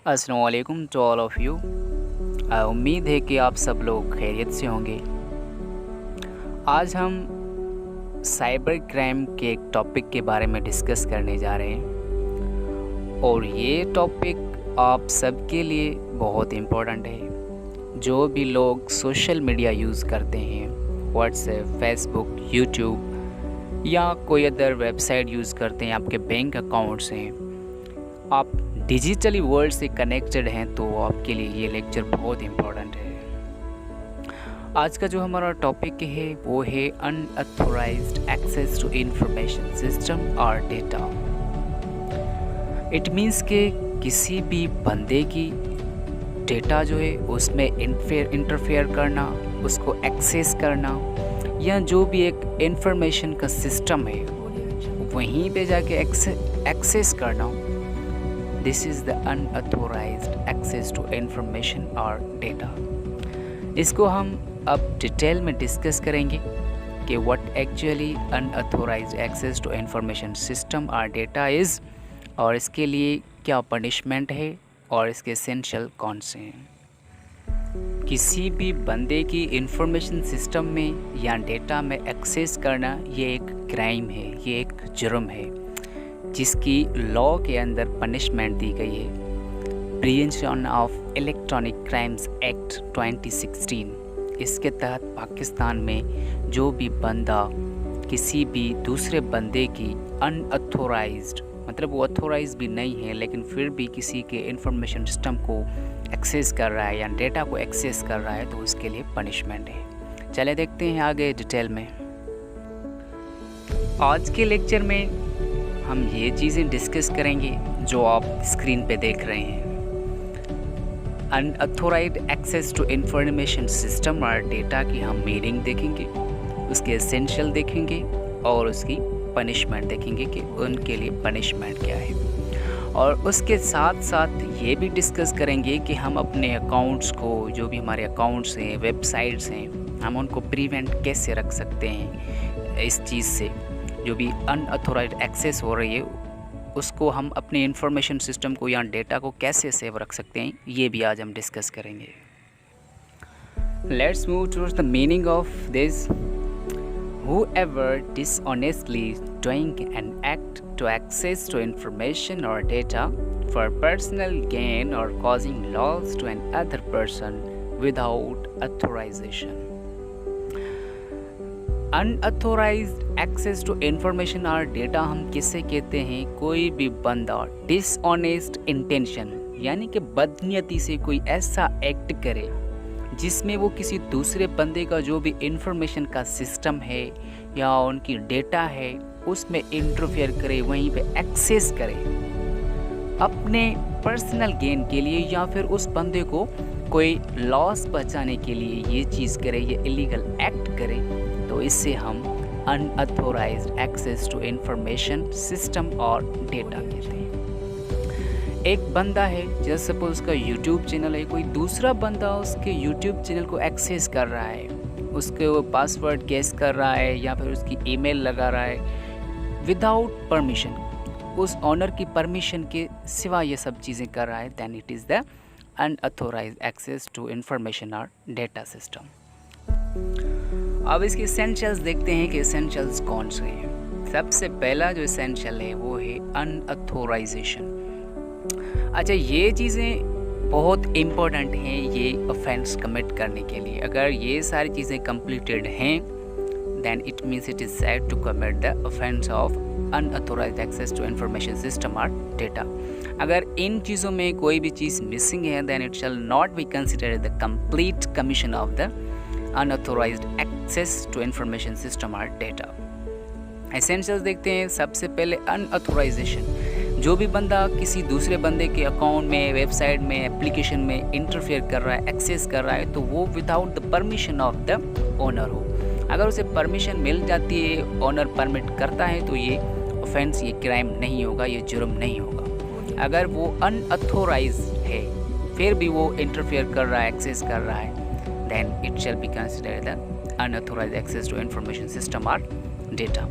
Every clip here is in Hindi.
अस्सलाम वालेकुम टू ऑल ऑफ़ यू। उम्मीद है कि आप सब लोग खैरियत से होंगे। आज हम साइबर क्राइम के एक टॉपिक के बारे में डिस्कस करने जा रहे हैं और ये टॉपिक आप सबके लिए बहुत इम्पोर्टेंट है। जो भी लोग सोशल मीडिया यूज़ करते हैं, व्हाट्सएप, फेसबुक, यूट्यूब या कोई अदर वेबसाइट यूज़ करते हैं, आपके बैंक अकाउंट्स हैं, आप डिजिटली वर्ल्ड से कनेक्टेड हैं, तो आपके लिए ये लेक्चर बहुत इम्पोर्टेंट है। आज का जो हमारा टॉपिक है वो है unauthorised access to information system और डेटा। इट मीन्स के किसी भी बंदे की डेटा जो है उसमें इंटरफेयर करना, उसको एक्सेस करना, या जो भी एक इंफॉर्मेशन का सिस्टम है वहीं पे जाके एक्सेस करना, this is the unauthorised access to information और डेटा। इसको हम अब डिटेल में डिस्कस करेंगे कि what actually unauthorised access to information system और डेटा इज़, और इसके लिए क्या पनिशमेंट है और इसके एसेंशियल कौन से हैं। किसी भी बंदे की इंफॉर्मेशन सिस्टम में या डेटा में एक्सेस करना ये एक क्राइम है, ये एक जुर्म है जिसकी लॉ के अंदर पनिशमेंट दी गई है, prevention of electronic crimes act 2016। इसके तहत पाकिस्तान में जो भी बंदा किसी भी दूसरे बंदे की अनऑथोराइज्ड, मतलब वो ऑथोराइज भी नहीं है लेकिन फिर भी किसी के इंफॉर्मेशन सिस्टम को एक्सेस कर रहा है या डेटा को एक्सेस कर रहा है, तो उसके लिए पनिशमेंट है। चले देखते हैं आगे डिटेल में। आज के लेक्चर में हम ये चीज़ें डिस्कस करेंगे जो आप स्क्रीन पे देख रहे हैं। Unauthorised access to information system और डेटा की हम मीनिंग देखेंगे, उसके एसेंशियल देखेंगे और उसकी पनिशमेंट देखेंगे कि उनके लिए पनिशमेंट क्या है। और उसके साथ साथ ये भी डिस्कस करेंगे कि हम अपने अकाउंट्स को, जो भी हमारे अकाउंट्स हैं, वेबसाइट्स हैं, हम उनको प्रिवेंट कैसे रख सकते हैं। इस चीज़ से जो भी अनऑथोराइज्ड एक्सेस हो रही है उसको हम अपने इंफॉर्मेशन सिस्टम को या डेटा को कैसे सेव रख सकते हैं, ये भी आज हम डिस्कस करेंगे। Let's move towards the meaning of this. Whoever dishonestly doing an act to access to information or data for personal gain or causing loss to another person without authorization. Unauthorised access to information और डेटा हम किसे कहते हैं? कोई भी बंदा डिसऑनेस्ट इंटेंशन यानी कि बदनीयती से कोई ऐसा एक्ट करे जिसमें वो किसी दूसरे बंदे का जो भी इंफॉर्मेशन का सिस्टम है या उनकी डेटा है उसमें इंटरफेयर करे, वहीं पे एक्सेस करे अपने पर्सनल गेन के लिए, या फिर उस बंदे को कोई लॉस बचाने के लिए ये चीज़ करे, ये इलीगल एक्ट करे, तो इससे हम unauthorised access to information system और डेटा कहते हैं। एक बंदा है, जैसे सपोज उसका यूट्यूब चैनल है, कोई दूसरा बंदा उसके यूट्यूब चैनल को एक्सेस कर रहा है, उसके वो पासवर्ड गेस कर रहा है या फिर उसकी ईमेल लगा रहा है विदाउट परमिशन, उस ऑनर की परमिशन के सिवा ये सब चीज़ें कर रहा है, then it is the unauthorised access to information और डेटा सिस्टम। अब इसके एसेंशियल्स देखते हैं कि एसेंशियल्स कौन से हैं। सबसे पहला जो एसेंशियल है वो है अनऑथोराइजेशन। अच्छा, ये चीज़ें बहुत इम्पोर्टेंट हैं ये ऑफेंस कमिट करने के लिए। अगर ये सारी चीज़ें कंप्लीटेड हैं then it means it is said to commit the offence of unauthorised access to information system और डेटा। अगर इन चीज़ों में कोई भी चीज़ मिसिंग है then it shall not be considered the complete commission of the unauthorised access to information system और डेटा। एसेंशियल्स देखते हैं। सबसे पहले अनऑथोराइजेशन, जो भी बंदा किसी दूसरे बंदे के अकाउंट में, वेबसाइट में, एप्लीकेशन में इंटरफेयर कर रहा है, एक्सेस कर रहा है, तो वो without the permission of the owner हो। अगर उसे परमिशन मिल जाती है, ओनर परमिट करता है, तो ये ऑफेंस, ये क्राइम नहीं होगा, ये जुर्म नहीं होगा। अगर वो अनऑथोराइज है फिर भी वो इंटरफेयर कर रहा है, एक्सेस कर रहा है, then it shall be considered the unauthorized access to information system or data।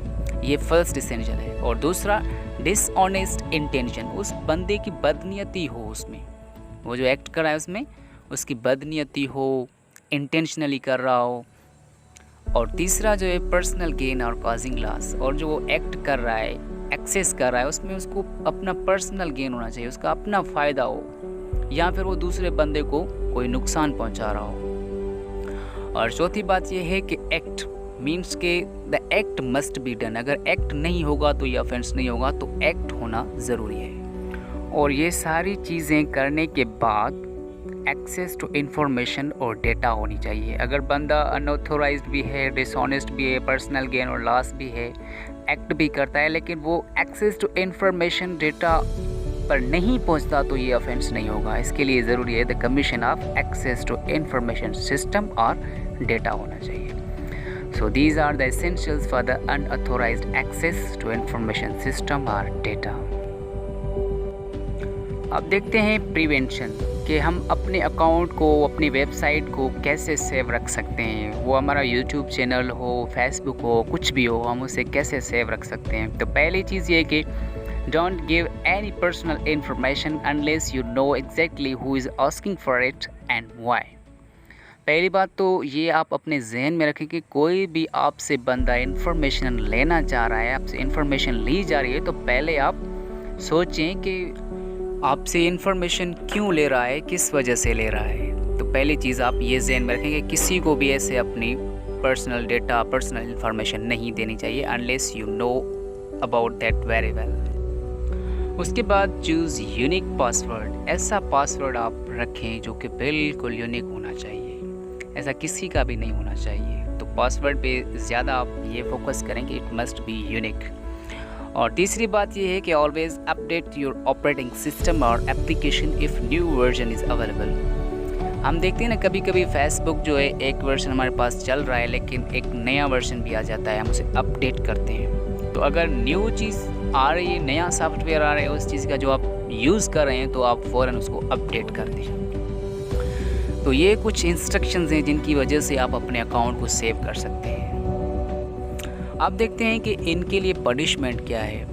ये फर्स्ट एसेंशियल है। और दूसरा डिसऑनेस्ट इंटेंशन, उस बंदे की बदनीयती हो उसमें, वो जो एक्ट कर रहा है उसमें उसकी बदनीयती हो, इंटेंशनली कर रहा हो। और तीसरा जो है पर्सनल गेन और कॉजिंग लॉस, और जो वो एक्ट कर रहा है, एक्सेस कर रहा है, उसमें उसको अपना पर्सनल गेन होना चाहिए, उसका अपना फ़ायदा हो, या फिर वो दूसरे बंदे को कोई नुकसान पहुंचा रहा हो। और चौथी बात ये है कि एक्ट मीन्स के the act must be done. अगर एक्ट नहीं होगा तो ये ऑफेंस नहीं होगा, तो एक्ट होना ज़रूरी है। और ये सारी चीज़ें करने के बाद एक्सेस टू इन्फॉर्मेशन और डेटा होनी चाहिए। अगर बंदा अनऑथोराइज्ड भी है, डिसऑनेस्ट भी है, पर्सनल गेन और लॉस भी है, एक्ट भी करता है, लेकिन वो एक्सेस टू इन्फॉर्मेशन डेटा पर नहीं पहुंचता, तो ये ऑफेंस नहीं होगा। इसके लिए ज़रूरी है the commission of access to information system और डेटा होना चाहिए। So these are the essentials for the unauthorised access to information system और डेटा। अब देखते हैं प्रिवेंशन, कि हम अपने अकाउंट को, अपनी वेबसाइट को कैसे सेव रख सकते हैं। वो हमारा यूट्यूब चैनल हो, फेसबुक हो, कुछ भी हो, हम उसे कैसे सेव रख सकते हैं। तो पहली चीज़ ये कि don't give any personal information unless you know exactly who is asking for it and why. पहली बात तो ये आप अपने जहन में रखें कि कोई भी आपसे बंदा इन्फॉर्मेशन लेना चाह रहा है, आपसे इन्फॉर्मेशन ली जा रही है, तो पहले आप सोचें कि आपसे इन्फॉर्मेशन क्यों ले रहा है, किस वजह से ले रहा है। तो पहली चीज़ आप ये जहन में रखें कि किसी को भी ऐसे अपनी पर्सनल डेटा, पर्सनल इन्फॉर्मेशन नहीं देनी चाहिए unless you know about that very well. उसके बाद चूज़ यूनिक पासवर्ड। ऐसा पासवर्ड आप रखें जो कि बिल्कुल यूनिक होना चाहिए, ऐसा किसी का भी नहीं होना चाहिए। तो पासवर्ड पे ज़्यादा आप ये फोकस करें कि इट मस्ट बी यूनिक। और तीसरी बात ये है कि always update your operating system और application if new version is available. हम देखते हैं ना, कभी कभी फेसबुक जो है एक वर्जन हमारे पास चल रहा है, लेकिन एक नया वर्जन भी आ जाता है, हम उसे अपडेट करते हैं। तो अगर न्यू चीज़ आ रही है, नया सॉफ्टवेयर आ रहा है उस चीज़ का जो आप यूज़ कर रहे हैं, तो आप फ़ौरन उसको अपडेट कर दें। तो ये कुछ इंस्ट्रक्शंस हैं जिनकी वजह से आप अपने अकाउंट को सेव कर सकते हैं। अब देखते हैं कि इनके लिए पनिशमेंट क्या है।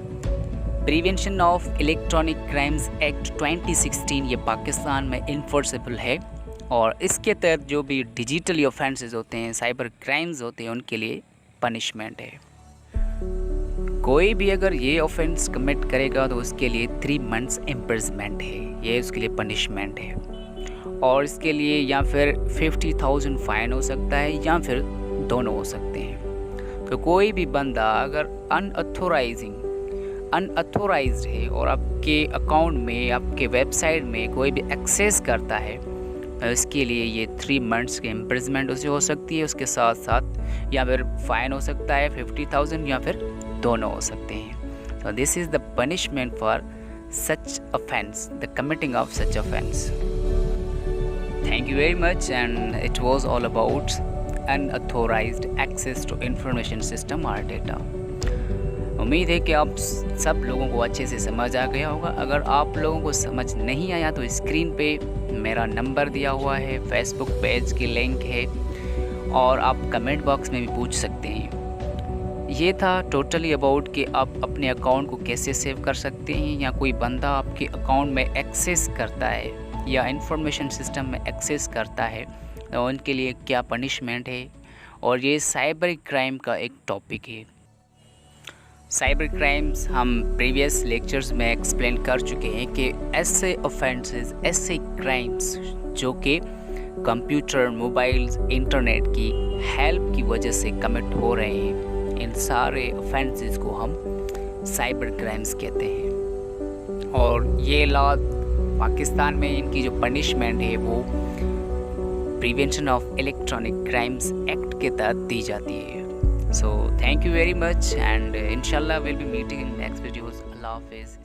Prevention of electronic crimes act 2016 ये पाकिस्तान में इन्फोर्सेबल है, और इसके तहत जो भी डिजिटली ऑफेंसेस होते हैं, साइबर क्राइम्स होते हैं, उनके लिए पनिशमेंट है। कोई भी अगर ये ऑफेंस कमिट करेगा तो उसके लिए 3 मंथ्स इम्प्रिजमेंट है, ये उसके लिए पनिशमेंट है। और इसके लिए या फिर 50,000 फाइन हो सकता है, या फिर दोनों हो सकते हैं। तो कोई भी बंदा अगर अनऑथोराइज्ड है और आपके अकाउंट में, आपके वेबसाइट में कोई भी एक्सेस करता है, तो इसके लिए ये 3 मंथ्स की इम्प्रिजमेंट उसे हो सकती है, उसके साथ साथ या फिर फाइन हो सकता है 50,000, या फिर दोनों हो सकते हैं। So this is the punishment for such offense, the committing of such offense. Thank you very much, and it was all about unauthorized access to information system or data. उम्मीद है कि आप सब लोगों को अच्छे से समझ आ गया होगा। अगर आप लोगों को समझ नहीं आया तो स्क्रीन पे मेरा नंबर दिया हुआ है, फेसबुक पेज की लिंक है, और आप कमेंट बॉक्स में भी पूछ सकते हैं। ये था टोटली अबाउट कि आप अपने अकाउंट को कैसे सेव कर सकते हैं, या कोई बंदा आपके अकाउंट में एक्सेस करता है या इंफॉर्मेशन सिस्टम में एक्सेस करता है तो उनके लिए क्या पनिशमेंट है। और ये साइबर क्राइम का एक टॉपिक है। साइबर क्राइम्स हम प्रीवियस लेक्चर्स में एक्सप्लेन कर चुके हैं कि ऐसे ऑफेंसेस, ऐसे क्राइम्स जो कि कंप्यूटर, मोबाइल्स, इंटरनेट की हेल्प की वजह से कमिट हो रहे हैं, इन सारे ऑफेंसेस को हम साइबर क्राइम्स कहते हैं। और ये लॉ पाकिस्तान में इनकी जो पनिशमेंट है वो prevention of electronic crimes act के तहत दी जाती है। So thank you very much, and इंशाल्लाह will be meeting in next videos. अल्लाह हाफिज़।